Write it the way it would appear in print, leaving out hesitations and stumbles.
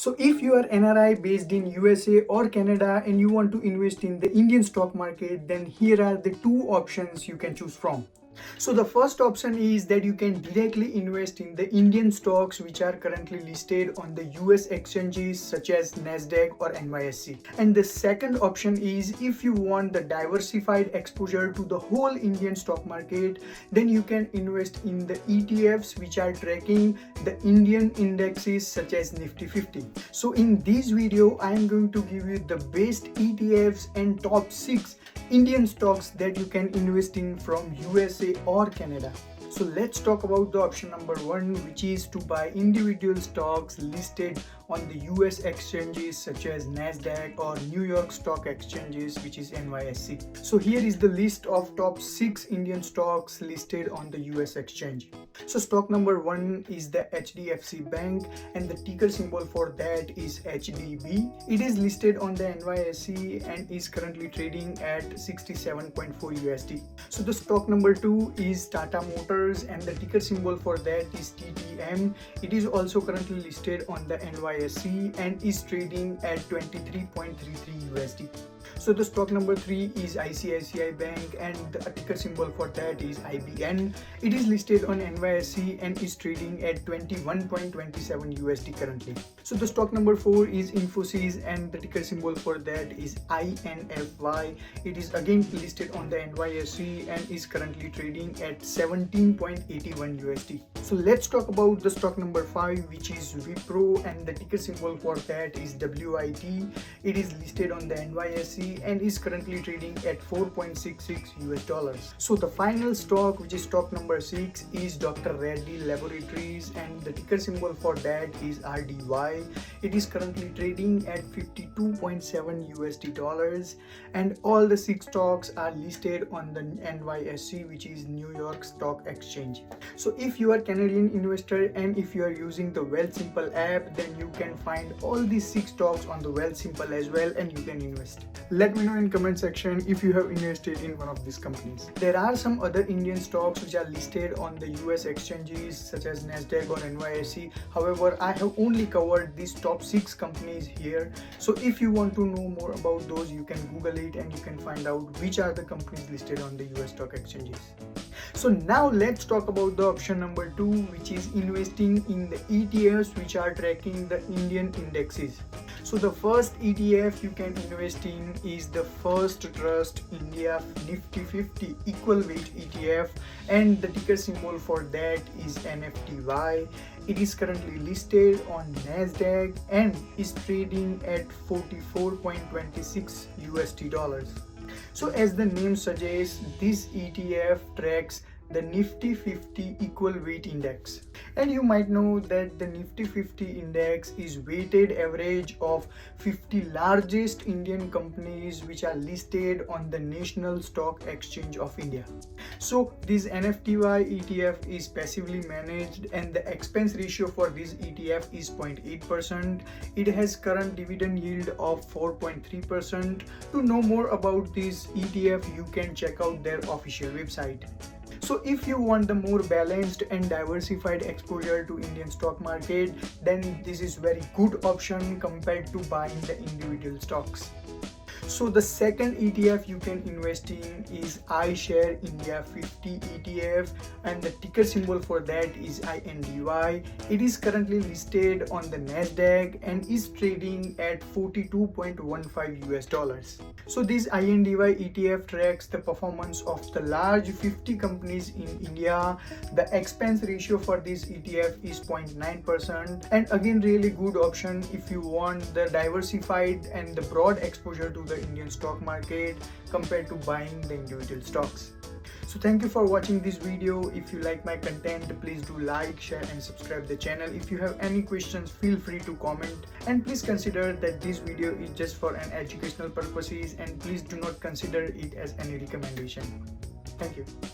So if you are NRI based in USA or Canada and you want to invest in the Indian stock market, then here are the two options you can choose from. So the first option is that you can directly invest in the Indian stocks which are currently listed on the US exchanges such as Nasdaq or NYSE. And the second option is if you want the diversified exposure to the whole Indian stock market, then you can invest in the ETFs which are tracking the Indian indexes such as Nifty 50. So in this video, I am going to give you the best ETFs and top 6 Indian stocks that you can invest in from USA or Canada. So let's talk about the option number 1, which is to buy individual stocks listed on the US exchanges such as Nasdaq or New York Stock Exchanges, which is NYSE. So here is the list of top 6 Indian stocks listed on the US exchange. So stock number 1 is the HDFC Bank and the ticker symbol for that is HDB. It is listed on the NYSE and is currently trading at 67.4 USD. So the stock number 2 is Tata Motors and the ticker symbol for that is TTM. It is also currently listed on the NYSE and is trading at 23.33 USD. So the stock number 3 is ICICI Bank and the ticker symbol for that is IBN. It is listed on NYSE and is trading at 21.27 USD currently. So the stock number 4 is Infosys and the ticker symbol for that is INFY. It is again listed on the NYSE and is currently trading at 17.81 USD. So let's talk about the stock number 5, which is Wipro and the ticker symbol for that is WIT. It is listed on the NYSE and is currently trading at 4.66 US dollars. So the final stock, which is stock number 6, is Dr. Reddy Laboratories and the ticker symbol for that is RDY. It is currently trading at 52.7 USD dollars and all the 6 stocks are listed on the NYSE, which is New York Stock Exchange. So if you are Canadian investor and if you are using the Wealthsimple app, then you can find all these 6 stocks on the Wealthsimple as well and you can invest. Let me know in comment section if you have invested in one of these companies. There are some other Indian stocks which are listed on the US exchanges such as Nasdaq or NYSE. However, I have only covered these top 6 companies here. So if you want to know more about those, you can Google it and you can find out which are the companies listed on the US stock exchanges. So now let's talk about the option number 2, which is investing in the ETFs which are tracking the Indian indexes. So the first ETF you can invest in is the First Trust India Nifty 50 equal weight ETF and the ticker symbol for that is NFTY. It is currently listed on Nasdaq and is trading at 44.26 USD dollars. So as the name suggests, this ETF tracks the Nifty 50 equal weight index. And you might know that the Nifty 50 index is weighted average of 50 largest Indian companies which are listed on the National Stock Exchange of India. So this NFTY ETF is passively managed and the expense ratio for this ETF is 0.8%. It has current dividend yield of 4.3%. To know more about this ETF, you can check out their official website. So if you want the more balanced and diversified exposure to Indian stock market, then this is very good option compared to buying the individual stocks. So the second ETF you can invest in is iShare India 50 ETF and the ticker symbol for that is INDY. It is currently listed on the Nasdaq and is trading at 42.15 US dollars. So this INDY ETF tracks the performance of the large 50 companies in India. The expense ratio for this ETF is 0.9% and again really good option if you want the diversified and the broad exposure to the Indian stock market compared to buying the individual stocks. So thank you for watching this video. If you like my content, please do like, share and subscribe the channel. If you have any questions, feel free to comment and please consider that this video is just for an educational purposes and please do not consider it as any recommendation. Thank you.